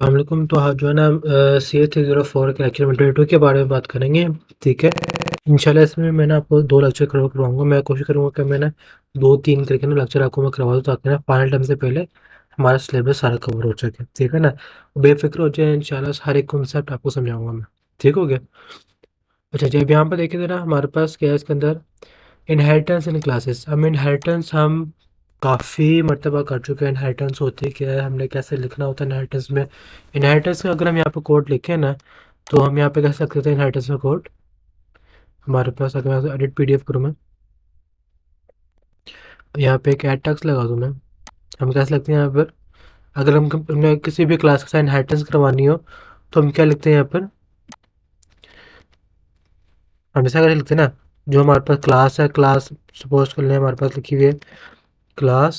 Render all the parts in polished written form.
वालेकुम। तो हाँ, जो है ना सी ए 304 के लेक्चर 22 के बारे में बात करेंगे। ठीक है, इंशाल्लाह इसमें मैं ना आपको 2 लेक्चर करवाऊँगा। मैं कोशिश करूँगा कि मैं ना 2-3 करके ना लेक्चर आपको मैं करवा दूँ, ताकि ना फाइनल टाइम से पहले हमारा सिलेबस सारा कवर हो सके। ठीक है ना? बेफ़िक्र हो जाइए, इंशाल्लाह हर एक कॉन्सेप्ट आपको समझाऊँगा मैं। ठीक हो गया? अच्छा जी, अब यहाँ पे देखिए ज़रा, हमारे पास क्या है इसके अंदर, इनहेरिटेंस इन क्लासेस। हम इनहेरिटेंस हम काफ़ी मर्तबा कर चुके हैं। इनहेरिटेंस होती क्या है, हमने कैसे लिखना होता है इनहेरिटेंस में। इनहेरिटेंस का अगर हम यहाँ पे कोड लिखें ना, तो हम यहाँ पे कह सकते थे इनहेरिटेंस में कोड। हमारे पास अगर मैं एडिट पीडीएफ करूँ, मैं यहाँ पे एक एड टैग्स लगा दूँ मैं, हम कह सकते हैं यहाँ पर, अगर हमने किसी भी क्लास के साथ इनहेरिटेंस करवानी हो, तो हम क्या लिखते हैं यहाँ पर, हमेशा अगर लिखते हैं ना, जो हमारे पास क्लास है, क्लास सपोज कर लें हमारे पास लिखी हुई है क्लास,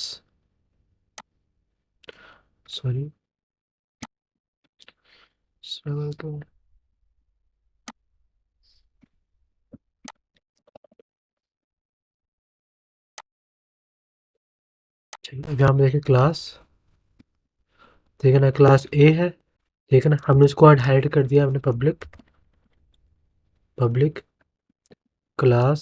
सॉरी, अब यहाँ पे देखिए क्लास, ठीक है ना, क्लास ए है। ठीक है ना, हमने इसको हाइड कर दिया, हमने पब्लिक पब्लिक क्लास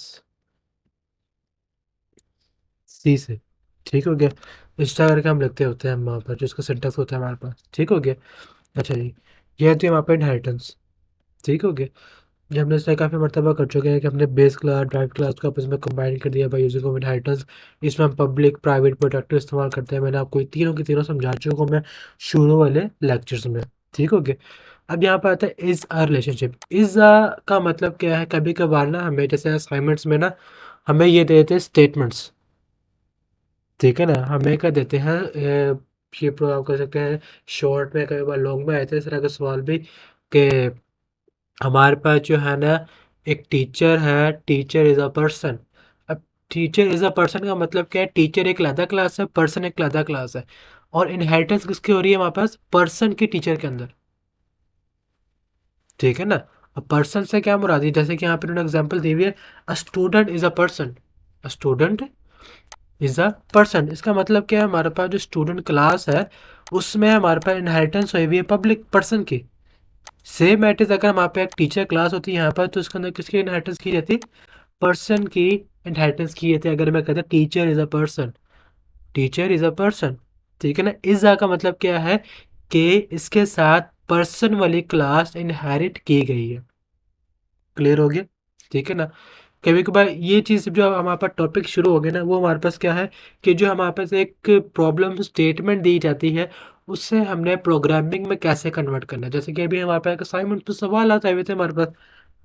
सी से। ठीक हो गया? इस तरह करके हम लिखते होते हैं हम वहाँ पर, जो इसका सिंटेक्स होता है हमारे पास। ठीक हो गया? अच्छा जी, ये थी हमारे पास इनहेरिटेंस। ठीक हो गया? ये हमने इससे काफ़ी मर्तबा कर चुके हैं कि हमने बेस क्लास ड्राइव क्लास को आपस में कंबाइन कर दिया बाय यूजिंग ऑफ इनहेरिटेंस। इसमें हम पब्लिक प्राइवेट प्रोटेक्टर इस्तेमाल करते हैं। मैंने आपको ये तीनों की तीनों समझा चुका हूँ मैं शुरू वाले लेक्चर्स में। ठीक हो गया? अब यहाँ पर आता है is a relationship. Is a का मतलब क्या है, कभी कभार ना हमें जैसे असाइनमेंट्स में ना हमें ये दे देते हैं स्टेटमेंट्स। ठीक है ना, हमें क्या देते हैं, ये प्रोग्राम कर सकते हैं शॉर्ट में, कई बार लॉन्ग में आए थे इस तरह के सवाल भी, कि हमारे पास जो है ना एक टीचर है, टीचर इज़ अ पर्सन। अब टीचर इज़ अ पर्सन का मतलब क्या है, टीचर एक अलग क्लास है, पर्सन एक अलग क्लास है, और इनहेरिटेंस किसकी हो रही है हमारे पास, पर्सन की टीचर के अंदर। ठीक है ना? अब पर्सन से क्या मुराद है, जैसे कि यहाँ पे उन्होंने एग्जांपल दी हुई है, a student is a person. A student is a person, इसका मतलब क्या है, हमारे पास जो स्टूडेंट क्लास है उसमें हमारे पास इनहेरिटेंस हुई हुई है पब्लिक पर्सन की। सेम एट इज, अगर हमारे पे एक टीचर क्लास होती है यहाँ पर, तो उसके अंदर किसकी इनहेरिटेंस की जाती है, पर्सन की इनहेरिटेंस की जाती है। अगर मैं कहता teacher is a person, teacher is a person, ठीक है ना, इज का मतलब क्या है, कि इसके साथ पर्सन वाली क्लास इनहेरिट की गई है। क्लियर हो गया? ठीक है ना? कभी कभार ये चीज़ जो हमारे पास टॉपिक शुरू हो गया ना, वो हमारे पास क्या है, कि जो हमारे पास एक प्रॉब्लम स्टेटमेंट दी जाती है, उससे हमने प्रोग्रामिंग में कैसे कन्वर्ट करना है। जैसे कि अभी हमारे पास एक असाइनमेंट पे सवाल आता हुए थे हमारे पास।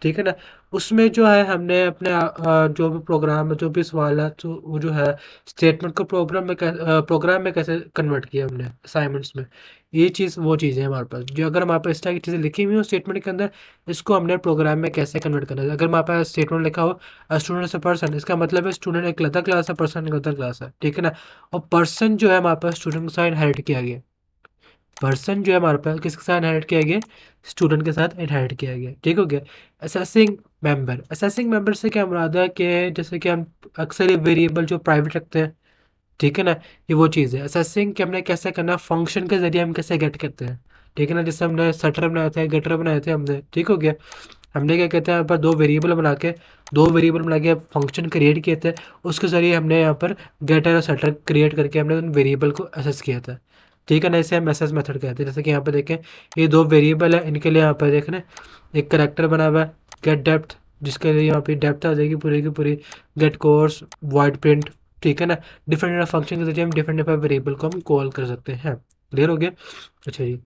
ठीक है ना? उसमें जो है हमने अपने जो भी प्रोग्राम में जो भी सवाल है, तो वो जो है स्टेटमेंट को प्रोग्राम में कैसे कन्वर्ट किया हमने असाइनमेंट्स में। ये चीज़ वो चीज़ है हमारे पास, जो अगर हमारे पास इस तरह की चीज़ें लिखी हुई हो स्टेटमेंट के अंदर, इसको हमने प्रोग्राम में कैसे कन्वर्ट करना है। अगर हमारे पास स्टेटमेंट लिखा हो स्टूडेंट से पर्सन, इसका मतलब है स्टूडेंट एक अलग क्लास है, पर्सन एक अलग क्लास है। ठीक है ना? और पर्सन जो है हमारे पास स्टूडेंट के साथ इनहेरिट किया गया। पर्सन जो है हमारे पास किसके साथ इनहेरिट किया गया, स्टूडेंट के साथ इनहेरिट किया गया। ठीक हो गया? असेसिंग मेंबर, असेसिंग मेंबर से क्या मुराद है, कि जैसे कि हम अक्सर ये वेरिएबल जो प्राइवेट रखते हैं, ठीक है ना, ये वो चीज़ है असेसिंग, कि हमने कैसे करना, फंक्शन के जरिए हम कैसे गेट करते हैं। ठीक है ना, जैसे हमने सटर बनाए थे, गेटर बनाए थे हमने। ठीक हो गया? हमने क्या कहते हैं, यहाँ पर दो वेरिएबल बना के फंक्शन क्रिएट किए थे। उसके ज़रिए हमने यहाँ पर गेटर और सेटर क्रिएट करके हमने उन वेरिएबल को एसेस किया था। ठीक है ना, इसे हम एसेस मेथड कहते हैं। जैसे कि यहाँ पे देखें, ये दो वेरिएबल है, इनके लिए यहाँ पर देख रहे हैं एक करेक्टर बना हुआ है, गेट डेप्थ, जिसके लिए यहाँ पे डेप्थ आ जाएगी पूरी की पूरी, गेट कोर्स, वॉइड प्रिंट। ठीक है ना, डिफरेंट फंक्शन के जरिए हम डिफरेंट डिफरेंट वेरिएबल को हम कॉल कर सकते हैं। क्लियर हो गया? अच्छा जी,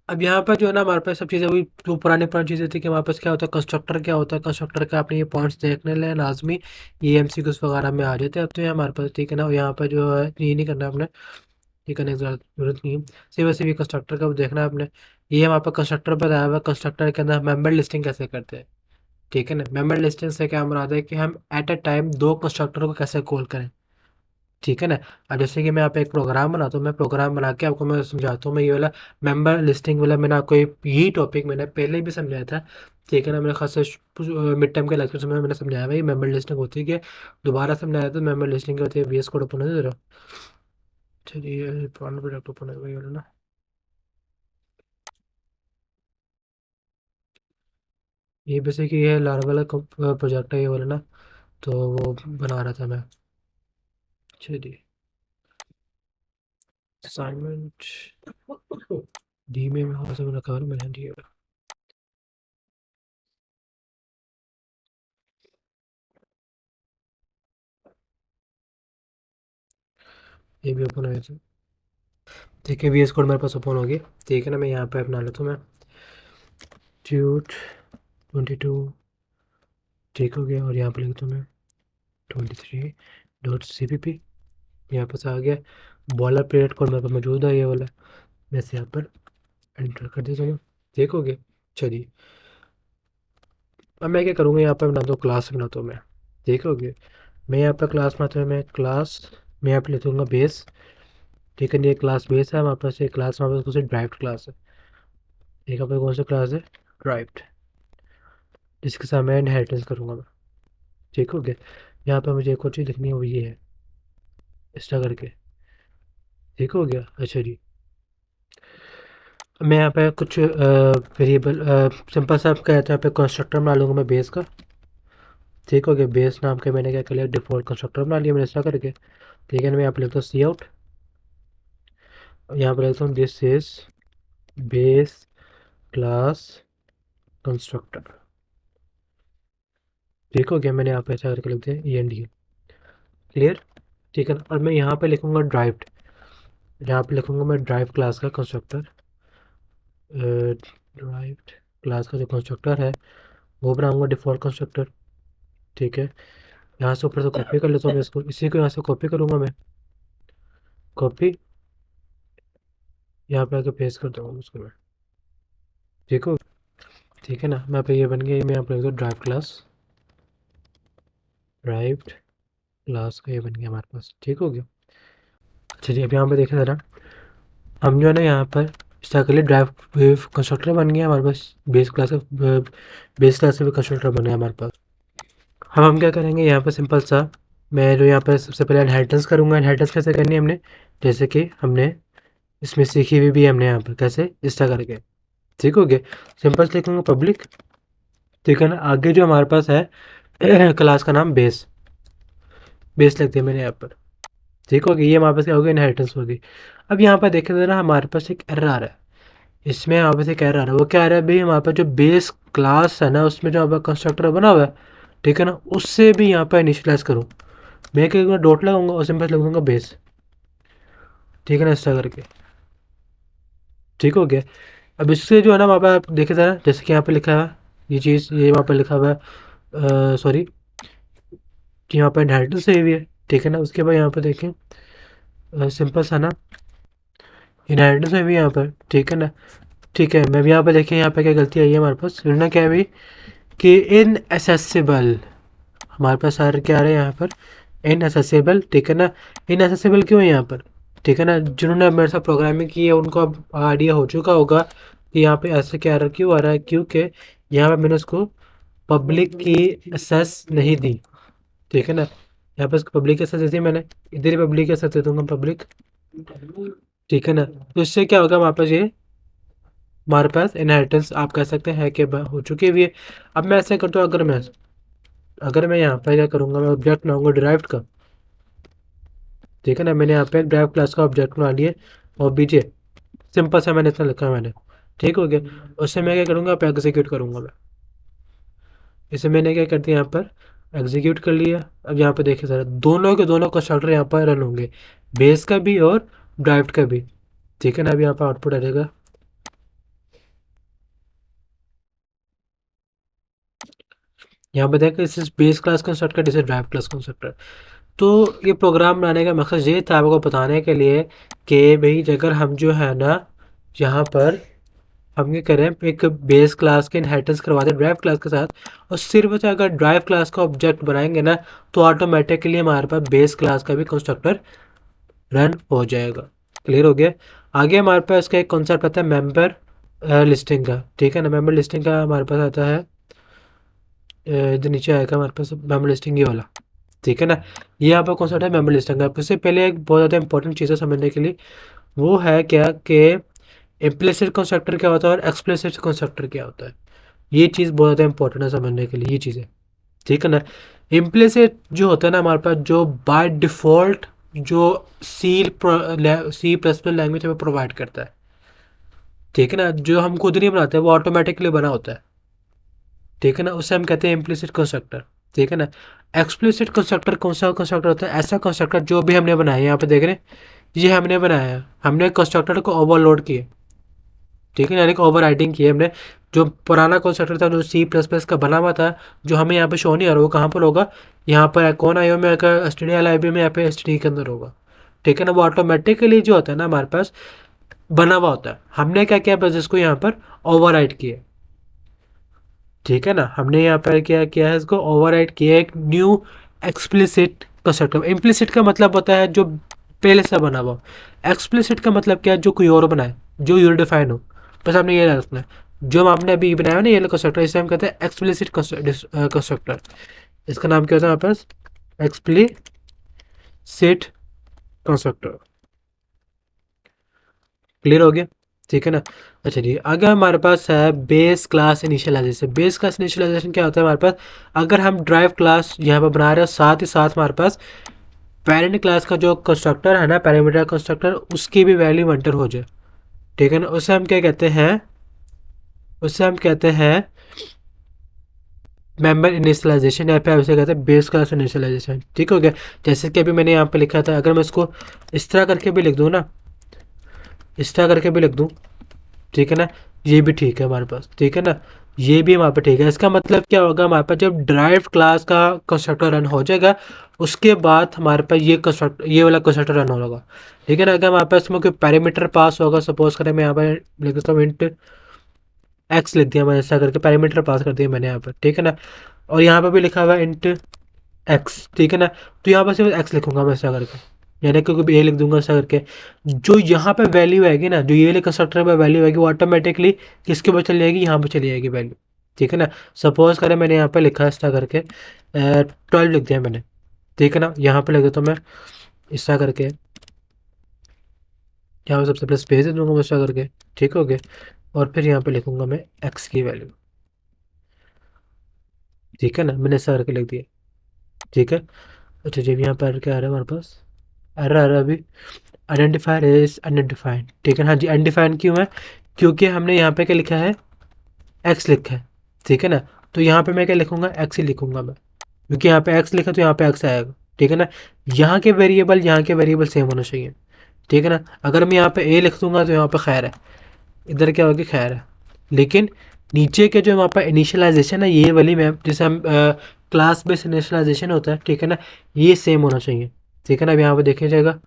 अब यहाँ पर जो है ना हमारे पास सब चीज़ें वही जो पुरानी पुरानी चीज़ें थी, कि हमारे पास क्या होता है, कंस्ट्रक्टर क्या होता है, कंस्ट्रक्टर का आपने ये पॉइंट्स देखने लें लाजमी, ये एमसीक्यूज़ वगैरह में आ जाते हैं। अब तो ये हमारे पास, ठीक है ना, यहाँ पर जो है ये नहीं करना आपने, ये करने की जरूरत नहीं है। सिर्फ और सिर्फ ये कंस्ट्रक्टर का देखना है आपने। ये हमारे पास कंस्ट्रक्टर बताया हुआ है, कंस्ट्रक्टर के अंदर मेंबर लिस्टिंग कैसे करते हैं। ठीक है ना, मेंबर लिस्टिंग से क्या मुराद है, कि हम एट अ टाइम दो कंस्ट्रक्टर को कैसे कॉल करें। ठीक है ना? अब जैसे कि मैं यहाँ पे एक प्रोग्राम बनाता हूँ, मैं प्रोग्राम बना के आपको मैं समझाता हूँ। मैं ये वाला मेंबर लिस्टिंग वाला मैंने आपको यही टॉपिक मैंने पहले भी समझाया था। ठीक है ना, मैंने खास मिड टर्म के लेक्चर में मैंने समझाया भाई मेंबर लिस्टिंग होती है, कि दोबारा समझाया था मेंबर लिस्टिंग क्या होती है, वी एस कोड ओपन है ज़रा। चलिए पुराना प्रोजेक्ट ओपन है वही वाला ना। ये बेसिकली ये लारा वाला प्रोजेक्ट है ये वाला ना, तो वो बना रहा था मैं। चलिए, असाइनमेंट डी में वहाँ से मैंने कवर मैंने दिया। ये भी ओपन हो था। ठीक है, VS कोड मेरे पास ओपन हो गया। ठीक है ना, मैं यहाँ पे अपना लेता हूँ मैं ट्यूट 22। ठीक हो गया, और यहाँ पे लिखता हूँ मैं 23.cpp। यहाँ पास आ गया। बॉलर पीरियड कोड मेरे पास मौजूद है ये वाला, मैं इसे यहाँ पर एंटर कर देता हूँ। ठीक हो गया। चलिए, अब मैं क्या करूँगा, यहाँ पर बनाता हूँ क्लास बनाता हूँ मैं। ठीक हो गया, मैं यहाँ पर क्लास बनाता हूँ मैं क्लास, मैं यहाँ पर लिख दूँगा बेस। ठीक है, ये क्लास बेस है हमारे पास, ये क्लास हमारे पास कौन सी ड्राइव्ड क्लास है। ठीक है, कौन सा क्लास है, ड्राइव्ड, जिसके साथ मैं इनहेरिटेंस करूँगा मैं। ठीक हो गया, यहाँ पर मुझे एक और चीज़ लिखनी है, वो ये है इस तरह करके। ठीक हो गया। अच्छा जी, मैं यहाँ पे कुछ वेरिएबल सिंपल सा आपका यहाँ पे कंस्ट्रक्टर बना लूँगा मैं बेस का। ठीक हो गया, बेस नाम के मैंने क्या कर लिया, डिफ़ॉल्ट कंस्ट्रक्टर बना लिया मैंने इस तरह करके। ठीक है ना, मैं यहाँ पे लिखता हूँ सी आउट, यहाँ पे लिखता हूँ this is base class constructor. ठीक हो गया, मैंने यहाँ पे ऐसा करके लिख दिया END। क्लियर। ठीक है ना, और मैं यहाँ पे लिखूँगा ड्राइव्ड, यहाँ पे लिखूँगा मैं ड्राइव क्लास का कंस्ट्रक्टर। ड्राइव्ड क्लास का जो कंस्ट्रक्टर है वो बनाऊँगा डिफ़ॉल्ट कंस्ट्रक्टर। ठीक है, यहाँ से ऊपर से कॉपी कर लेता हूँ मैं इसको, इसी को यहाँ से कॉपी करूँगा मैं, कॉपी, यहाँ पे आके पेस्ट कर दूँगा उसको मैं। ठीक हो। ठीक है ना, मैं पे ये बन गया, ये मैं यहाँ पे लिख दूँ ड्राइव क्लास, ड्राइव्ड क्लास का ये बन गया हमारे पास। ठीक हो गया। चलिए, अब यहाँ पे देखें ज़रा, हम जो है ना यहाँ पर स्टार्ट कर लिए ड्राइव वेव कंस्ट्रक्टर बन गया हमारे पास, बेस क्लास का बेस क्लास से भी कंस्ट्रक्टर बन गया हमारे पास। हम क्या करेंगे यहाँ पर सिंपल सा, मैं जो यहाँ पर सबसे पहले इनहेरिटेंस करूँगा। इनहेरिटेंस कैसे करनी है हमने, जैसे कि हमने इसमें सीखी हुई भी है हमने यहाँ पर, कैसे इस तरह करके। ठीक हो गया, सिंपल से लिखूँगा पब्लिक। ठीक है ना, आगे जो हमारे पास है क्लास का नाम बेस, बेस लिख दिया मैंने यहाँ पर। ठीक हो गया, ये हमारे पास क्या होगी, इनहेरिटेंस होगी। अब यहाँ पर देखें ज़रा, हमारे पास एक एरर आ रहा है, इसमें हमारे पास एक एरर आ रहा है। वो क्या आ रहा है भाई, हमारे पास जो बेस क्लास है ना, उसमें जो हमारा कंस्ट्रक्टर बना हुआ है, ठीक है ना, उससे भी यहाँ पर इनिशियलाइज करूँ। मैं क्या करूँगा, डॉट लगाऊंगा और सिंपल लिख दूँगा बेस। ठीक है ना, इस तरह करके। ठीक हो गया, अब इससे जो है ना वहाँ पर आप देखे ज़रा, जैसे कि यहाँ पे लिखा है ये चीज़, ये वहाँ पर लिखा हुआ है सॉरी, कि यहाँ पर इनहेरिटेंस सही हुई है। ठीक है ना, उसके बाद यहाँ पर देखें सिंपल सा ना इनहेरिटेंस हुई है यहाँ पर। ठीक है ना, ठीक है, मैं भी यहाँ पर देखें यहाँ पर क्या गलती आई है हमारे पास, ना क्या है भाई कि इनएसेसिबल, हमारे पास सर क्या आ रहा है यहाँ पर, इनएसेसिबल। ठीक है ना, इनएसेसिबल क्यों है यहाँ पर। ठीक है ना, जिन्होंने मेरे साथ प्रोग्रामिंग की है उनको अब आइडिया हो चुका होगा कि यहाँ पे ऐसे क्या क्यों आ रहा है, क्योंकि यहाँ पे मैंने उसको पब्लिक की एसेस नहीं दी। ठीक है ना, यहाँ पे उसको पब्लिक एसेस दी मैंने, इधर ही पब्लिक एसेस दे दूंगा पब्लिक। ठीक है ना, तो इससे क्या होगा, हमारे पास ये हमारे पास इनहेरिटेंस आप कह सकते हैं कि हो चुकी हुई है। अब मैं ऐसे करता हूँ, अगर मैं यहाँ पर क्या करूँगा, मैं ऑब्जेक्ट बनाऊंगा डिराइव्ड का। ठीक है ना, मैंने यहाँ पे ड्राइव क्लास का ऑब्जेक्ट बना लिया और बीजे सिंपल सा मैंने इतना लिखा है मैंने। ठीक हो गया, उससे मैं क्या करूँगा, पे एग्जीक्यूट करूँगा मैं। इसे मैंने क्या कर दिया, यहाँ पर एग्जीक्यूट कर लिया। अब यहाँ पे देखिए सर, दोनों के दोनों कंस्ट्रक्टर यहाँ पर रन होंगे, बेस का भी और ड्राइव्ड का भी। ठीक है ना, अब यहाँ पर आउटपुट आ जाएगा, यहाँ पे देखिए इस base class constructor, this is drive class constructor. तो ये प्रोग्राम बनाने का मकसद ये था आपको बताने के लिए कि भाई अगर हम जो है ना यहाँ पर हम ये करें, एक बेस क्लास के इनहेरिटेंस करवाते हैं ड्राइव क्लास के साथ, और सिर्फ से अगर ड्राइव क्लास का ऑब्जेक्ट बनाएंगे ना, तो ऑटोमेटिकली हमारे पास बेस क्लास का भी कंस्ट्रक्टर रन हो जाएगा। क्लियर हो गया। आगे हमारे पास इसका एक कॉन्सेप्ट आता है मेंबर लिस्टिंग का। ठीक है ना, मेंबर लिस्टिंग का हमारे पास आता है इधर नीचे आएगा हमारे पास मेंबर लिस्टिंग ये वाला। ठीक है ना, ये यहाँ पर कॉन्सेप्ट है मेंबर लिस्टिंग का। उससे पहले एक बहुत ज़्यादा इंपॉर्टेंट चीज़ है समझने के लिए, वो है क्या कि इम्प्लिसिट कंस्ट्रक्टर क्या होता है और एक्सप्लिसिट कंस्ट्रक्टर क्या होता है। ये चीज़ बहुत ज़्यादा इंपॉर्टेंट है समझने के लिए, ये चीज़ें, ठीक है ना। इम्प्लिसिट जो होता है ना हमारे पास, जो बाय डिफ़ॉल्ट जो सी प्लस प्लस लैंग्वेज हमें प्रोवाइड करता है, ठीक है ना, जो हम खुद नहीं बनाते, वो ऑटोमेटिकली बना होता है, ठीक है ना, उसे हम कहते हैं इम्प्लिसिट कंस्ट्रक्टर, ठीक है ना। एक्सप्लिसिट कंस्ट्रक्टर कौन सा कंस्ट्रक्टर होता है? ऐसा कंस्ट्रक्टर जो भी हमने बनाया है, यहाँ पे देख रहे हैं, ये हमने बनाया है, हमने कंस्ट्रक्टर को ओवरलोड किया, ठीक है, यानी कि ओवर राइटिंग की है हमने। जो पुराना कंस्ट्रक्टर था जो सी प्लस प्लस का बना हुआ था, जो हमें यहाँ पे शो नहीं आ रहा, वो कहाँ पर होगा? यहाँ पर कौन आयो में अगर S T D L I B में, यहाँ पे एस टी डी के अंदर होगा, ठीक है ना। वो ऑटोमेटिकली जो होता है ना हमारे पास बना हुआ होता है, हमने क्या किया बस इसको यहाँ पर ओवर राइट किया, ठीक है ना। हमने यहाँ पर क्या किया है, इसको ओवरराइट किया है एक न्यू एक्सप्लिसिट कंस्ट्रक्टर। इम्प्लिसिट का मतलब होता है जो पहले से बना हुआ, एक्सप्लिसिट का मतलब क्या है? जो कोई और बनाए, जो यूर डिफाइन हो, बस हमने ये रखना है। जो हमने अभी बनाया ना ये कंस्ट्रक्टर, इसे हम कहते हैं एक्सप्लिसिट कंस्ट्रक्टर। इसका नाम क्या होता है हमारे पास? Explicit constructor. क्लियर हो गया, ठीक है ना। अच्छा जी, अगर हमारे पास है base class initialization. Base class initialization क्या होता है हमारे पास? अगर हम ड्राइव क्लास यहाँ पर बना रहे हैं, साथ ही साथ हमारे पास पेरेंट क्लास का जो कंस्ट्रक्टर है ना, पैरामीटर कंस्ट्रक्टर, उसकी भी वैल्यू एंटर हो जाए, ठीक है ना, उसे हम क्या कहते हैं? उसे हम कहते हैं मेंबर इनिशियलाइजेशन, या फिर उसे कहते हैं बेस क्लास इनिशियलाइजेशन, ठीक हो गया। जैसे कि अभी मैंने यहाँ पे लिखा था, अगर मैं इसको इस तरह करके भी लिख दूँ ना, इस तरह करके भी लिख दूँ, ठीक है ना, ये भी ठीक है हमारे पास, ठीक है ना, ये भी हमारे पास ठीक है। इसका मतलब क्या होगा? हमारे पास जब ड्राइव क्लास का कंस्ट्रक्टर रन हो जाएगा, उसके बाद हमारे पास ये वाला कंस्ट्रक्टर रन होगा, ठीक है ना। अगर हमारे पास इसमें कोई पैरामीटर पास होगा, सपोज करें मैं यहाँ पर लिख देता हूँ इंट एक्स, लिख दिया मैंने ऐसा करके, पैरामीटर पास कर दिया मैंने यहाँ पर, ठीक है ना। और यहाँ पर भी लिखा हुआ है इंट एक्स, ठीक है ना, तो यहाँ पर सिर्फ एक्स लिखूंगा मैं ऐसा करके, यानी कि ए लिख दूंगा ऐसा करके। जो यहाँ पे वैल्यू आएगी ना, जो ये वाले कंस्ट्रक्टर में वैल्यू आएगी, वो ऑटोमेटिकली किसके ऊपर चली जाएगी? यहाँ पे चली जाएगी वैल्यू, ठीक है ना। सपोज करें मैंने यहाँ पे लिखा इस तरह करके 12 लिख दिया मैंने, ठीक है ना। यहाँ पे लिख देता हूँ मैं इस तरह करके, यहाँ पे सबसे पहले स्पेस दे दूंगा मैं इस तरह करके, ठीक हो गया। और फिर यहाँ पे लिखूंगा मैं एक्स की वैल्यू, ठीक है ना, मैंने इस तरह करके लिख दिया, ठीक है। अच्छा जब यहाँ पर क्या आ रहा है हमारे पास? एरर आ रहा है अभी, आइडेंटिफायर इज अनडिफाइंड, ठीक है। हाँ जी, अनडिफाइंड क्यों है? क्योंकि हमने यहाँ पे क्या लिखा है? एक्स लिखा है, ठीक है ना। तो यहाँ पे मैं क्या लिखूंगा? एक्स ही लिखूंगा मैं, क्योंकि यहाँ पे एक्स लिखा तो यहाँ पे एक्स आएगा, ठीक है ना। यहाँ के वेरिएबल सेम होना चाहिए, ठीक है ना। अगर मैं यहाँ पे ए लिख दूंगा तो यहाँ पे खैर है, इधर क्या होगी? खैर है। लेकिन नीचे के जो वहाँ पर इनिशियलाइजेशन है, ये वाली में जैसे हम क्लास बेस्ड इनिशियलाइजेशन होता है, ठीक है ना, ये सेम होना चाहिए, ठीक है ना। अब यहाँ पे देखिए जाएगा,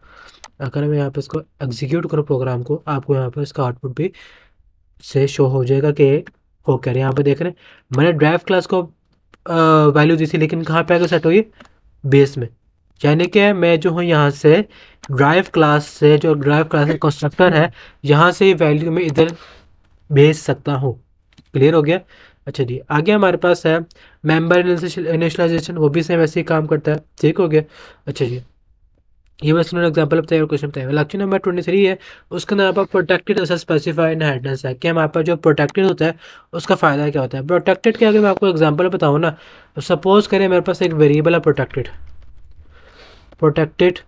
अगर मैं यहाँ पे इसको एग्जीक्यूट करूँ प्रोग्राम को, आपको यहाँ पर इसका आउटपुट भी से शो हो जाएगा कि हो क्या रहा है। यहाँ पे देख रहे हैं मैंने ड्राइव क्लास को वैल्यू दी थी, लेकिन कहाँ पे आकर सेट हुई? बेस में। यानी कि मैं जो हूँ यहाँ से ड्राइव क्लास से, जो ड्राइव क्लास का कंस्ट्रक्टर है, यहाँ से वैल्यू में इधर भेज सकता हूँ। क्लियर हो गया। अच्छा जी, आगे हमारे पास है मेंबर इनिशियलाइजेशन, वो भी सेम ऐसे ही काम करता है, ठीक हो गया। अच्छा जी, ये बस उन्होंने एग्जाम्पल बताया और क्वेश्चन बताया। लेक्चर नंबर 23 है, उसके अंदर आपका प्रोटेक्टेड एसेट स्पेसिफाइड इनहेरिटेंस है कि हमारे पास जो प्रोटेक्टेड होता है उसका फ़ायदा क्या होता है। प्रोटेक्टेड के अगर मैं आपको एग्जांपल बताऊँ ना, तो सपोज करें मेरे पास एक वेरिएबल है प्रोटेक्टेड, प्रोटेक्टेड,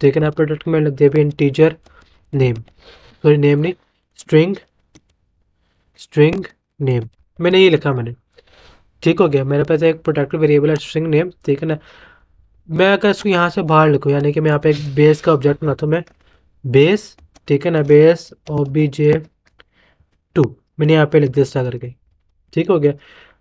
ठीक है ना। प्रोटेक्ट में लिख दिया भी इंटीजर नेम, सॉरी नेम नहीं, स्ट्रिंग, स्ट्रिंग नेम, मैंने ये लिखा मैंने, ठीक हो गया। मेरे पास एक प्रोटेक्टेड वेरिएबल है स्ट्रिंग नेम, ठीक है ना। मैं अगर इसको यहाँ से बाहर लिखूँ, यानी कि मैं यहाँ पे एक बेस का ऑब्जेक्ट बनाता हूँ मैं, बेस, ठीक है ना, बेस obj2, मैंने यहाँ पे लिख दिया स्टार करके, ठीक हो गया।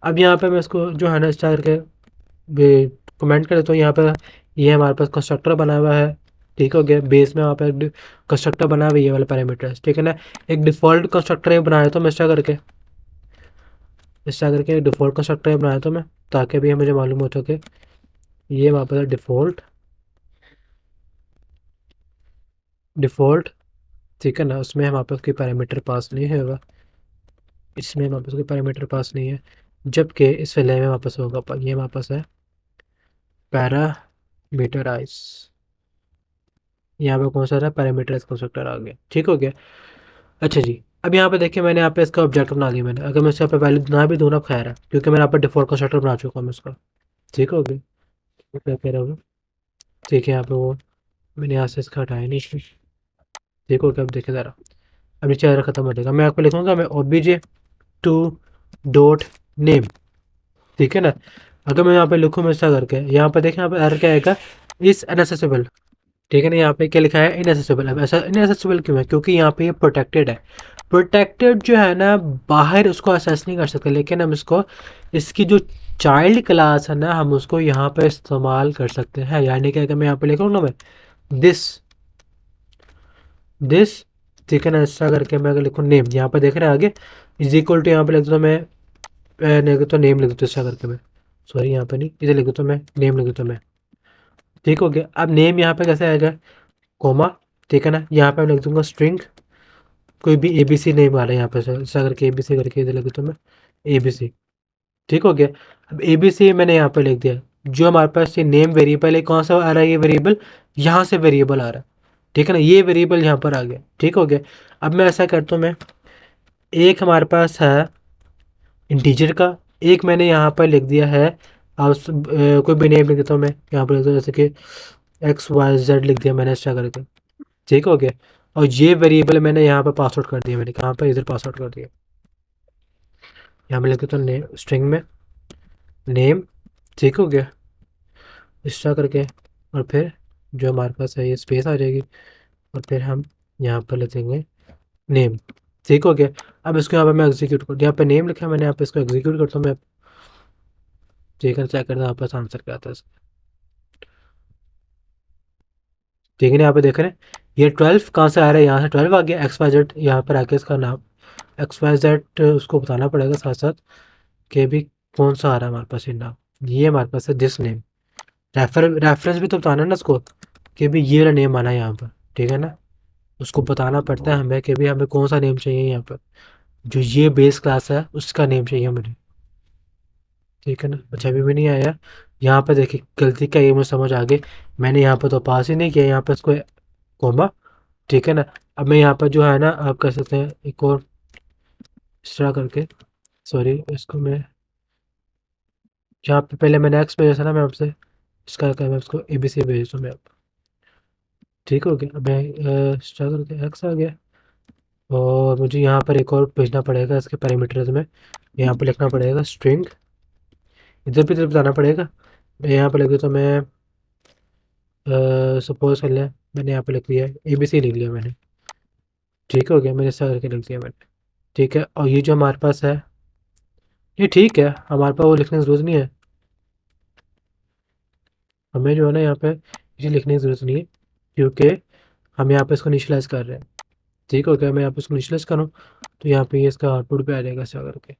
अब यहाँ पे मैं इसको जो है ना स्टार करके कमेंट कर देता हूँ। यहाँ पर ये हमारे पास कंस्ट्रक्टर बना हुआ है, ठीक हो गया। बेस में वहाँ पे कंस्ट्रक्टर बना हुआ है, ये वाला पैरामीटर, ठीक है ना। एक डिफ़ॉल्ट कंस्ट्रक्टर बनाया था मैं स्टार करके डिफ़ॉल्ट कंस्ट्रक्टर बनाया था मैं, ताकि भी मुझे मालूम हो सके ये वहाँ पर डिफ़ॉल्ट, डिफ़ॉल्ट, ठीक है ना। उसमें हमारे पास कोई पैरामीटर पास नहीं होगा, इसमें हमारे पास कोई पैरामीटर पास नहीं है, जबकि इस वाले में वापस होगा ये वापस है पैरामीटराइज, यहाँ पे कौन सा रहा? पैरामीटराइज कंस्ट्रक्टर आ गया, ठीक हो गया। अच्छा जी, अब यहाँ पे देखिए मैंने यहाँ पे इसका ऑब्जेक्ट बना दिया मैंने, अगर मैं इससे यहाँ पे वैल्यू ना भी दूँ ना खैर है, क्योंकि मैंने यहाँ पे डिफॉल्ट कंस्ट्रक्टर बना चुका हूँ मैं इसका। ठीक हो गया, क्या कह रहा हूँ, ठीक है यहाँ पे वो मैंने यहाँ से इसका हटाया नहीं। ठीक हो गया, अब देखिए ज़रा, अब नीचे एरर खत्म हो जाएगा। मैं आपको लिखूँगा मैं ओबीजे टू डॉट नेम, ठीक है ना। अगर मैं यहाँ पे लिखूँ मैं ऐसा करके, यहाँ पे देखें यहाँ पे एरर क्या आएगा, इज अनएसेसिबल, ठीक है ना। यहाँ पे क्या लिखा है, इनएसेसिबल। अब ऐसा इनएसेसिबल क्यों है, क्योंकि यहाँ पे ये प्रोटेक्टेड है। प्रोटेक्टेड जो है ना, बाहर उसको असेस नहीं कर सकते, लेकिन हम इसको, इसकी जो चाइल्ड क्लास है ना, हम उसको यहाँ पे इस्तेमाल कर सकते हैं। यानी कि अगर मैं यहाँ पे लिख रहा हूँ ना मैं दिस दिस, ठीक है ना, ऐसा करके मैं अगर लिखूँ नेम, यहाँ पे देख रहे हैं आगे इज इक्वल टू, यहाँ पे लिख दूँ मैं नहीं तो नेम लिख दूँ ऐसा करके मैं, सॉरी यहाँ पे नहीं, इधर लिख दूँ मैं नेम लिख दूँ मैं। ठीक हो गया। अब नेम यहाँ पे कैसे आएगा, कोमा, ठीक है ना। यहाँ पे मैं लिख दूंगा स्ट्रिंग, कोई भी ए बी सी नेम आ रहा है यहाँ पे से, ऐसा करके ए बी सी करके इधर लिख दूँ मैं ए बी सी। ठीक हो गया। अब ए बी सी मैंने यहाँ पे लिख दिया। जो हमारे पास ये नेम वेरिएबल है, कौन सा आ रहा है ये वेरिएबल, यहाँ से वेरिएबल आ रहा है, ठीक है ना, ये वेरिएबल यहाँ पर आ गया। ठीक हो गया। अब मैं ऐसा करता हूँ, मैं एक हमारे पास है इंटीजर का, एक मैंने यहाँ पर लिख दिया है कोई भी नेम लिख देता हूँ मैं यहाँ पर लिख दूँ, जैसे कि एक्स वाई जेड लिख दिया मैंने ऐसा करके। ठीक हो गया। और ये वेरिएबल मैंने यहाँ पर पासवर्ड कर दिया, मैंने कहाँ पर, इधर पासवर्ड कर दिया। यहाँ पे लिख देता हूँ नेम, स्ट्रिंग में नेम। ठीक हो गया, इस तरह करके, और फिर जो हमारे पास है ये स्पेस आ जाएगी, और फिर हम यहाँ पर लिख देंगे नेम। ठीक हो गया। अब इसको यहाँ पर मैं एग्जीक्यूट कर, यहाँ पे नेम लिखा है मैंने, यहाँ पे इसको एग्जीक्यूट करता हूँ मैं। ठीक है, चेक करना यहाँ पर आंसर क्या आता है। ठीक है ना, यहाँ पे देख रहे हैं ये 12 कहाँ से आ रहा है, यहाँ से 12 आ गया, एक्स वाई जेड यहाँ पर आके इसका नाम एक्स वाई जेड उसको बताना पड़ेगा साथ साथ कि भी कौन सा आ रहा है हमारे पास ये नाम। ये हमारे पास है दिस नेम, रेफरेंस भी तो बताना है ना उसको, कि भी ये वाला नेम आना है यहाँ पर। ठीक है ना, उसको बताना पड़ता है हमें कि भी हमें कौन सा नेम चाहिए यहाँ पर, जो ये बेस क्लास है उसका नेम चाहिए मुझे। ठीक है ना, अच्छा अभी भी नहीं आया। यहाँ पर देखिए गलती क्या, ये मुझे समझ आ गई, मैंने यहाँ पर तो पास ही नहीं किया, यहाँ पर इसको कोमा। ठीक है ना, अब मैं यहाँ पर जो है ना, आप कर सकते हैं एक और इस तरह करके, सॉरी इसको मैं जहाँ पे पहले मैंने एक्स भेजा था ना, मैं आपसे इसका क्या मैं उसको ए बी सी भेज दूँ मैं आप। ठीक हो गया। अब मैं इस तरह करके एक्स आ गया, और मुझे यहाँ पर एक और भेजना पड़ेगा इसके पैरामीटर्स में, यहाँ पर लिखना पड़ेगा स्ट्रिंग, इधर भी इधर बताना पड़ेगा। मैं यहाँ पर लिख देता हूँ मैं सपोज कर लिया, मैंने यहाँ पे लिख लिया ए बी सी लिख लिया मैंने। ठीक हो गया, मैंने इस तरह करके लिख दिया मैंने। ठीक है, और ये जो हमारे पास है ये ठीक है, हमारे पास वो लिखने की ज़रूरत नहीं है, हमें जो है ना यहाँ पे ये लिखने की ज़रूरत नहीं है, क्योंकि हम यहाँ पे इसको इनिशियलाइज़ कर रहे हैं। ठीक हो गया, मैं यहाँ पे इसको इनिशियलाइज़ करूँ तो यहाँ पे ये इसका आउटपुट पे आ जाएगा ऐसा करके।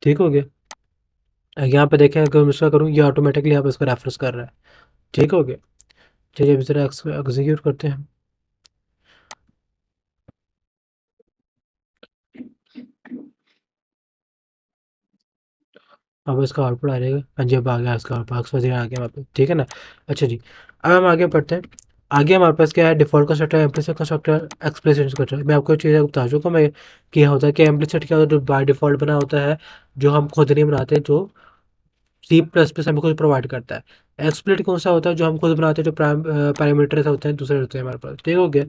ठीक हो गया। यहाँ पे देखें अगर मैं इसका करूँ, ये ऑटोमेटिकली यहाँ पे इसको रेफरेंस कर रहा है। ठीक हो गया। चलिए अब ज़रा एग्जीक्यूट करते हैं। अब इसका आउटपुट आ जाएगा, हाँ जी अब आ गया इसका आउटपुट वजह आ गया वहाँ पे। ठीक है ना। अच्छा जी, अब हम आगे बढ़ते हैं। आगे हमारे पास क्या है, default constructor, implicit constructor, explicit constructor. मैं आपको चीज़ें बता चुका हूँ मैं, क्या होता है कि इम्प्लिसिट क्या होता है, जो बाय डिफॉल्ट बना होता है, जो हम खुद नहीं बनाते, जो सी प्लस प्लस हमें खुद प्रोवाइड करता है। एक्सप्लिट कौन सा होता है, जो हम खुद बनाते हैं, जो पैरामीटर्स होते हैं दूसरे होते हैं हमारे पास। ठीक हो गया।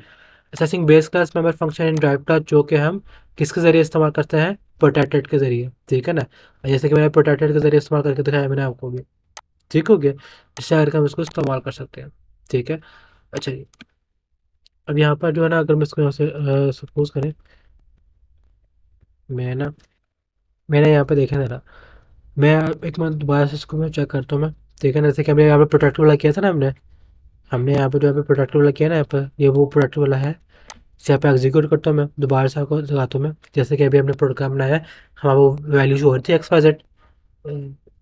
Assessing base class member function in drive class, जो कि हम किसके ज़रिए इस्तेमाल करते हैं, प्रोटेक्टेड के ज़रिए। ठीक है ना, जैसे कि मैंने प्रोटेक्टेड के ज़रिए इस्तेमाल करके दिखाया मैंने आपको भी। ठीक हो गया, इससे करके हम इसको इस्तेमाल कर सकते हैं। ठीक है। अच्छा जी, अब यहाँ पर जो है ना, अगर मैं इसको यहाँ से सपोज करें, मैं ना मैंने यहाँ पे देखा था ना, मैं एक मिनट दोबारा से इसको मैं चेक करता हूँ मैं। ठीक है ना, जैसे कि हमने यहाँ पे प्रोटेक्ट वाला किया था ना, हमने हमने यहाँ पे जो यहाँ पे प्रोटेक्ट वाला किया ना, यहाँ पर ये वो प्रोटेक्ट वाला है। इसे यहाँ पे एग्जीक्यूट करता हूँ मैं, दोबारा से आपको दिखाता हूँ मैं। जैसे कि अभी हमने प्रोग्राम बनाया है, हमारा वो वैल्यू शो हो रही थी एक्स वाई जेड,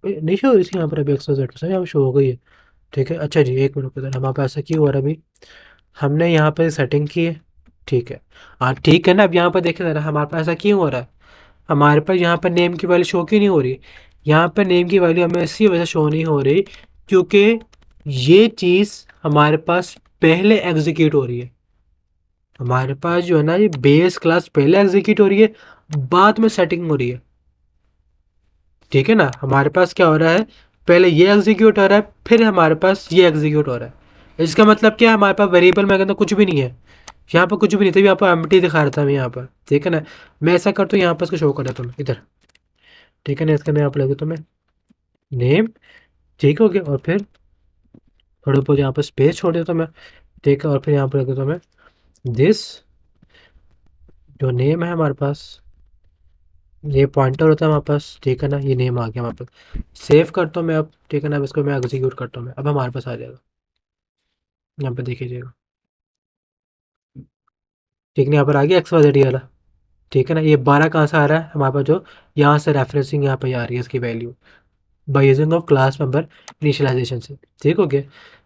नहीं शो हो रही थी यहाँ पर अभी एक्स वाई जेड पर, यहाँ पे शो हो गई है। ठीक है। अच्छा जी एक मिनट रुको, हमारे पास ऐसा क्यों हो रहा है अभी, हमने यहाँ पे सेटिंग की है। ठीक है, हाँ ठीक है ना। अब यहाँ पर देखे ज़रा हमारे पास ऐसा क्यों हो रहा है, हमारे पास यहाँ पर नेम की वैल्यू शो क्यों नहीं हो रही। यहाँ पर नेम की वैल्यू हमें इसी वजह से शो नहीं हो रही, क्योंकि ये चीज़ हमारे पास पहले एग्जीक्यूट हो रही है। हमारे पास जो है ना, ये बेस क्लास पहले एग्जीक्यूट हो रही है, बाद में सेटिंग हो रही है। ठीक है ना, हमारे पास क्या हो रहा है, पहले ये एग्जीक्यूट हो रहा है, फिर हमारे पास ये एग्जीक्यूट हो रहा है। इसका मतलब क्या है, हमारे पास वेरिएबल में कहता कुछ भी नहीं है, यहाँ पर कुछ भी नहीं, तभी आपको एम्प्टी दिखा रहा था मैं यहाँ पर। ठीक है ना, मैं ऐसा करता हूँ, यहाँ पर इसको शो कर देता हूँ इधर। ठीक है ना, इसका मैं यहाँ पर लगे तो मैं नेम, ठीक हो गया, और फिर थोड़ा बहुत यहाँ पर स्पेस छोड़ देता हूँ मैं। ठीक है, और फिर यहाँ पर लगे तो मैं दिस जो नेम है हमारे पास, ये पॉइंटर होता है हमारे पास। ठीक है ना, ये नेम आ गया हमारे पास, सेव करता हूँ मैं अब। ठीक है ना, अब इसको मैं एग्जीक्यूट करता हूँ मैं, अब हमारे पास आ जाएगा, यहाँ पे देखिएगा। ठीक है, यहाँ पर आ गया एक्स वाई जेड वाला। ठीक है ना, ये 12 कहाँ से आ रहा है हमारे पास, जो यहाँ से रेफरेंसिंग यहाँ पे आ रही है इसकी value, by using of class member initialization से। ठीक हो गया।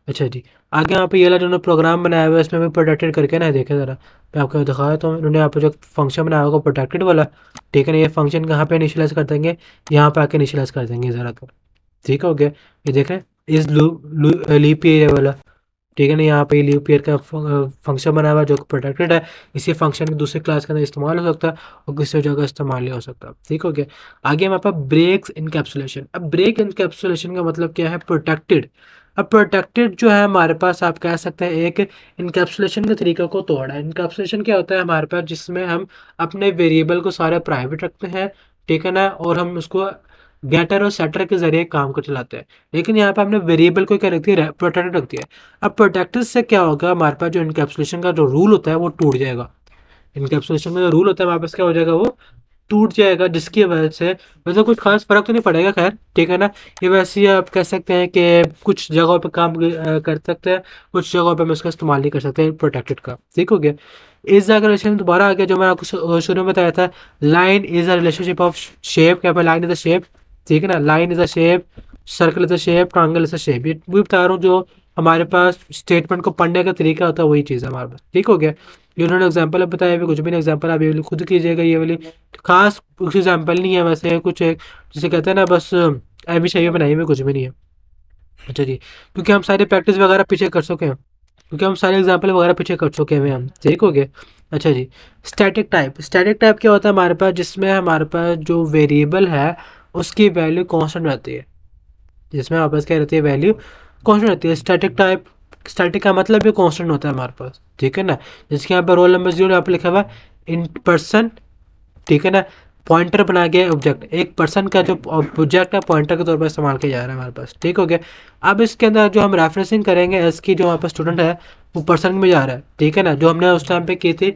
अच्छा जी, आगे यहाँ पे ये वाला जो प्रोग्राम बनाया हुआ है, इसमें भी प्रोटेक्टेड करके ना देखें ज़रा, मैं आपको दिखाया तो इन्होंने यहाँ पे जो फंक्शन बनाया होगा प्रोटेक्टेड वाला। ठीक है ना, ये फंक्शन कहाँ पे इनिशियलाइज कर देंगे, यहाँ पे आके इनिशियलाइज कर देंगे ज़रा तो। ठीक हो गया, ये देख रहे हैं इस लीप ईयर वाला। ठीक है ना, यहाँ पे लीप ईयर का फंक्शन बना हुआ है जो प्रोटेक्टेड है। इसी फंक्शन के दूसरे क्लास के अंदर इस्तेमाल हो सकता है और किसी जगह इस्तेमाल नहीं हो सकता। ठीक हो गया। आगे हमारे पास ब्रेक्स इनकैप्सुलेशन। अब ब्रेक इनकैप्सुलेशन का मतलब क्या है, प्रोटेक्टेड। अब प्रोटेक्टेड जो है हमारे पास, आप कह सकते हैं एक इनकैप्सुलेशन के तरीके को तोड़ा है। इनकैप्सुलेशन क्या होता है हमारे पास, जिसमें हम अपने वेरिएबल को सारे प्राइवेट रखते हैं। ठीक है ना, और हम उसको गेटर और सेटर के जरिए काम को चलाते हैं। लेकिन यहाँ पे हमने वेरिएबल को क्या रख दिया, प्रोटेक्टेड रख दिया। अब प्रोटेक्टेड से क्या होगा, हमारे पास जो इनकैप्सुलेशन का जो रूल होता है वो टूट जाएगा। इनकैप्सुलेशन का जो रूल होता है हमारे पास क्या हो जाएगा, वो टूट जाएगा, जिसकी वजह से वैसे कुछ खास फर्क तो नहीं पड़ेगा खैर। ठीक है ना, ये वैसे ही आप कह सकते हैं कि कुछ जगहों पे काम कर सकते हैं, कुछ जगहों पे हम इसका इस्तेमाल नहीं कर सकते प्रोटेक्टेड का। ठीक हो गया। इस जगह रिलेशन दोबारा आ गया, जो मैं आपको शुरू में बताया था, line is a relationship of shape. क्या लाइन इज अ शेप। ठीक है ना, line is a shape, circle is a shape, triangle is a shape, ये भी बता रहा हूँ। जो हमारे पास स्टेटमेंट को पढ़ने का तरीका होता है वही चीज़ है हमारे पास। ठीक हो गया। ये उन्होंने एग्जाम्पल अब बताया, कुछ भी नहीं एग्जाम्पल आप ये वाली खुद कीजिएगा। ये वाली खास कुछ एग्जाम्पल नहीं है वैसे, कुछ एक जिसे कहते हैं ना, बस ऐवी शाइवी बनाई हुई, कुछ भी नहीं है। अच्छा जी, क्योंकि हम सारे प्रैक्टिस वगैरह पीछे कर चुके हैं, क्योंकि हम सारे एग्जाम्पल वगैरह पीछे कर चुके हैं हम। ठीक हो गए। अच्छा जी, स्टैटिक टाइप। स्टैटिक टाइप क्या होता है हमारे पास, जिसमें हमारे पास जो वेरिएबल है उसकी वैल्यू कांस्टेंट रहती है, जिसमें हमारे पास क्या रहती है, वैल्यू कांस्टेंट रहती है। स्टैटिक टाइप, स्टैटिक का मतलब भी कांस्टेंट होता है हमारे पास। ठीक है ना, जिसके यहाँ पर रोल नंबर 0 यहाँ पे लिखा हुआ है इन पर्सन। ठीक है ना, पॉइंटर बना गया ऑब्जेक्ट, एक पर्सन का जो ऑब्जेक्ट है पॉइंटर के तौर पर इस्तेमाल किया जा रहा है हमारे पास। ठीक हो गया। अब इसके अंदर जो हम रेफरेंसिंग करेंगे, इसकी जो हमारे पास स्टूडेंट है वो पर्सन में जा रहा है। ठीक है ना, जो हमने उस टाइम पे की थी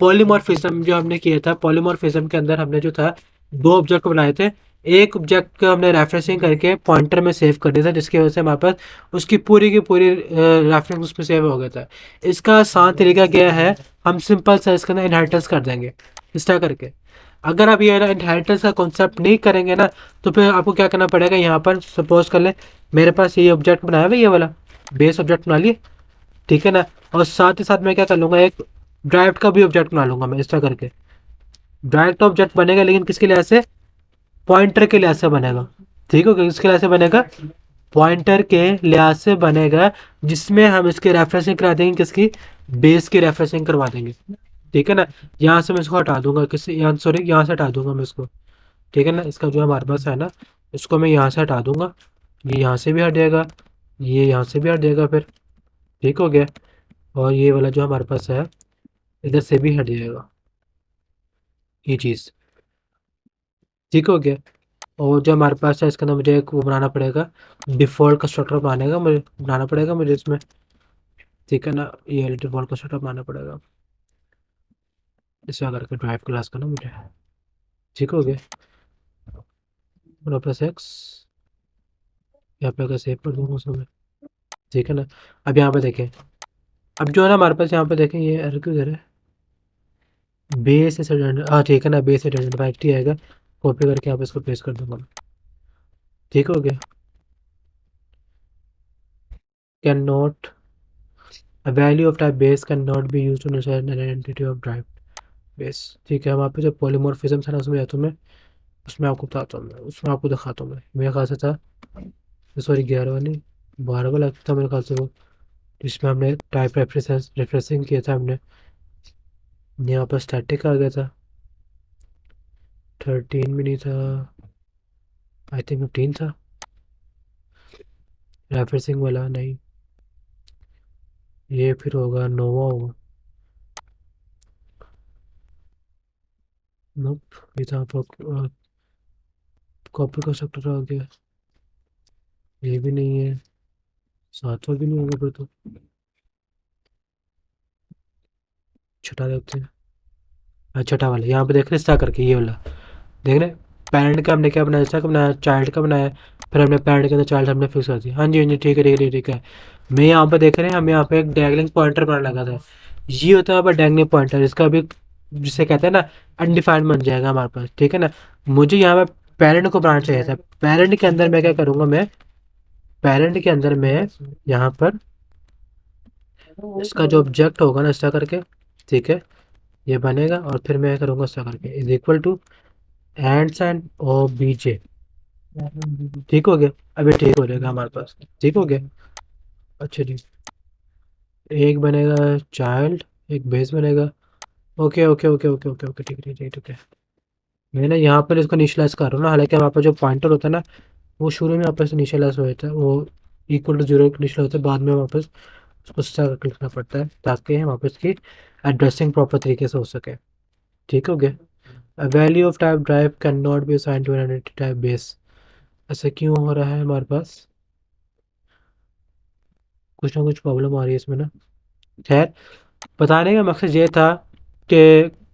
पॉलीमॉर्फिज्म, जो हमने किया था पॉलीमॉर्फिज्म के अंदर हमने जो था दो ऑब्जेक्ट बनाए थे। एक ऑब्जेक्ट को हमने रेफरेंसिंग करके पॉइंटर में सेव कर दिया था, जिसकी वजह से हमारे पास उसकी पूरी की पूरी रेफरेंस उसमें सेव हो गया था। इसका आसान तरीका क्या है, हम सिंपल सा इसके अंदर इनहेरिटेंस कर देंगे इस तरह करके। अगर आप ये इनहेरिटेंस का कॉन्सेप्ट नहीं करेंगे ना, तो फिर आपको क्या करना पड़ेगा, यहाँ पर सपोज कर ले मेरे पास ये ऑब्जेक्ट बनाया हुआ, ये वाला बेस ऑब्जेक्ट बना लिए। ठीक है ना, और साथ ही साथ मैं क्या कर लूँगा, एक ड्राइव्ड का भी ऑब्जेक्ट बना लूँगा मैं इस तरह करके। ड्राइव्ड ऑब्जेक्ट बनेगा, लेकिन किसके लिहाज से, पॉइंटर के लिहाज से बनेगा। ठीक है, किसके लिहाज से बनेगा, पॉइंटर के लिहाज से बनेगा, जिसमें हम इसकी रेफरेंसिंग करा देंगे, किसकी, बेस की रेफरेंसिंग करवा देंगे। ठीक है ना, यहाँ से मैं इसको हटा दूंगा, किसी यहाँ सॉरी यहाँ से हटा दूंगा मैं इसको। ठीक है ना, इसका जो हमारे पास है ना, इसको मैं यहाँ से हटा दूंगा, ये यहाँ से भी हट जाएगा, ये यहाँ से भी हट जाएगा फिर। ठीक हो गया। और ये वाला जो हमारे पास है इधर से भी हट जाएगा ये चीज़। ठीक हो गया। और जो हमारे पास है इसके अंदर मुझे एक वो बनाना पड़ेगा, डिफ़ॉल्ट कंस्ट्रक्टर बनाना पड़ेगा मुझे इसमें। ठीक है ना, ये डिफ़ॉल्ट कंस्ट्रक्टर बनाना पड़ेगा इसमें करके ड्राइव क्लास का ना मुझे। ठीक हो गया। प्लस एक्स यहाँ पे अगर सेव कर दूंगा उसमें। ठीक है ना, अब यहाँ पे देखें, अब जो है ना हमारे पास यहाँ पे देखें, ये एरर क्यों दे रहा है, बेस से हाँ ठीक है ना, बेस से आइडेंटिफाई आएगा, कॉपी करके यहाँ पे इसको पेस्ट कर दूंगा मैं। ठीक हो गया। Can not, a value of type base cannot be used to understand an identity of drive base। ठीक है, वहाँ पे जो पॉलीमॉर्फिज्म था ना, उसमें जाता हूँ मैं, उसमें आपको बताता हूँ मैं, उसमें आपको दिखाता हूँ मैं, मेरे ख्याल से था, सॉरी 11वां नहीं 12वां लगता था मेरे ख्याल से वो, जिसमें हमने टाइप रेफरेंसिंग किया था हमने। यहाँ पर स्टैटिक आ गया था, 13 भी नहीं था, आई थिंक 15 था, रेफरेंसिंग वाला नहीं, ये फिर होगा नोवा होगा, नोप, ये था कॉपी का सेक्टर आ गया, ये भी नहीं है, सातवां भी नहीं होगा फिर तो, छठा देखते हैं। हाँ छठा वाला, यहाँ पे देख रहे स्टार करके, ये वाला देख रहे, पेरेंट का हमने क्या बनाया, इसका बनाया, चाइल्ड का बनाया, फिर हमने पेरेंट के अंदर चाइल्ड हमने फिक्स कर दिया। हाँ जी हाँ जी, ठीक है ठीक है ठीक है। मैं यहाँ पे देख रहे हैं, हमें यहाँ पे एक डैगलिंग पॉइंटर बनाने लगा था, ये होता है यहाँ पर डैगलिंग पॉइंटर, इसका भी जिसे कहते हैं ना अनडिफाइंड बन जाएगा हमारे पास, ठीक है ना। मुझे यहाँ पे पेरेंट को बनाना चाहिए था, पेरेंट के अंदर मैं क्या करूँगा, मैं पेरेंट के अंदर मैं यहाँ पर इसका जो ऑब्जेक्ट होगा ना, इसका करके, ठीक है, ये बनेगा, और फिर मैं करूँगा इसका करके is equal to ends and O B J, ठीक हो गया। अभी ठीक हो जाएगा हमारे पास, ठीक हो गया। अच्छा जी, एक बनेगा चाइल्ड, एक बेस बनेगा, okay okay okay okay okay okay, ठीक है ठीक है ठीक है। मैं ना यहाँ पर इसको इनिशियलाइज कर रहा हूँ ना, हालांकि हमारे पास जो पॉइंटर होता है ना, वो शुरू में वापस इनिशियलाइज हो जाता है, वो इक्वल टू जीरो इनिशियल होता है, बाद में वापस उसको स्टार करके लिखना पड़ता है, ताकि हम वापस की एड्रेसिंग प्रॉपर तरीके से हो सके, ठीक हो गया। A value of type drive cannot be assigned to an identity type base, ऐसा क्यों हो रहा है हमारे पास, कुछ ना कुछ प्रॉब्लम आ रही है इसमें ना। खैर, बताने का मकसद ये था कि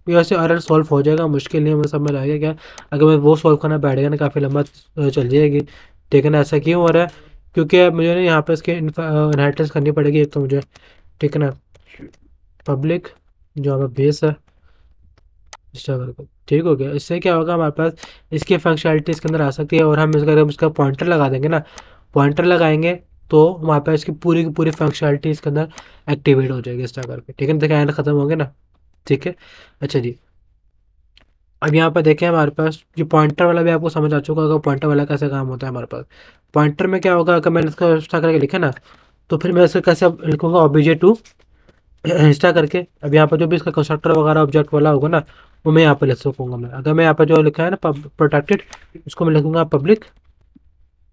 वैसे एरर सॉल्व हो जाएगा, मुश्किल नहीं है, मुझे समझ आएगा क्या, अगर मैं वो सॉल्व करना बैठ गया ना, काफ़ी लंबा चल जाएगी। लेकिन ऐसा क्यों हो रहा है, क्योंकि अब मुझे ना यहाँ पे इसकी इनहेरिटेंस करनी पड़ेगी एक तो मुझे, ठीक है ना, पब्लिक जो हमारा बेस है, ठीक हो गया। इससे क्या होगा, हमारे पास इसकी फंक्शनलिटी इसके अंदर आ सकती है, और हम इसका अगर इसका पॉइंटर लगा देंगे ना, पॉइंटर लगाएंगे तो हमारे पास इसकी पूरी की पूरी फंक्शनलिटी इसके अंदर एक्टिवेट हो जाएगी इस करके, ठीक है, देखिए एंड खत्म हो गया ना, ठीक है। अच्छा जी, अब यहाँ पर देखें हमारे पास ये पॉइंटर वाला भी आपको समझ आ चुका होगा, पॉइंटर वाला कैसे काम होता है हमारे पास। पॉइंटर में क्या होगा, अगर मैंने इसका एक्स्ट्रा करके लिखा ना, तो फिर मैं इसको कैसे लिखूंगा, ओबीजे टू इंस्टा करके, अब यहाँ पर जो भी इसका कंस्ट्रक्टर वगैरह ऑब्जेक्ट वाला होगा ना, वो मैं यहाँ पे लिख सकूंगा। मैं अगर मैं यहाँ पर जो लिखा है ना प्रोटेक्टेड, उसको मैं लिखूंगा पब्लिक,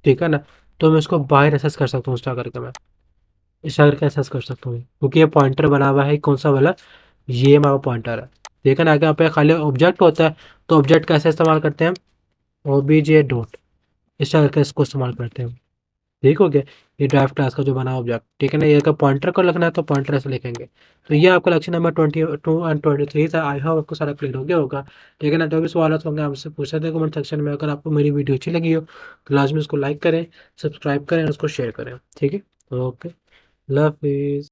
ठीक है ना, तो मैं उसको बाहर एसेस कर सकता हूँ इंस्टा करके, मैं इंस्टा करके एसेस कर सकता हूँ, क्योंकि ये पॉइंटर बना हुआ है कौन सा वाला, ये हमारा पॉइंटर है, ठीक है ना। अगर यहाँ पे खाली ऑब्जेक्ट होता है, तो ऑब्जेक्ट कैसे इस्तेमाल करते हैं, ओबीजे डॉट इंस्टा करके इसको इस्तेमाल करते हैं, ठीक हो गया। ये ड्राइव क्लास का जो बना ऑब्जेक्ट, ठीक है ना, ये अगर पॉइंटर को लिखना है तो पॉइंटर ऐसे लिखेंगे। तो ये आपका लेक्चर नंबर 22 एंड 23 था, आई होप आपको सारा क्लियर हो गया होगा, ठीक है ना। जो भी सवाल होंगे आपसे पूछ सकते हैं कमेंट सेक्शन में। अगर आपको मेरी वीडियो अच्छी लगी हो तो लाजमी उसको लाइक करें, सब्सक्राइब करें और उसको शेयर करें, ठीक है। ओके, लव हाफिज़।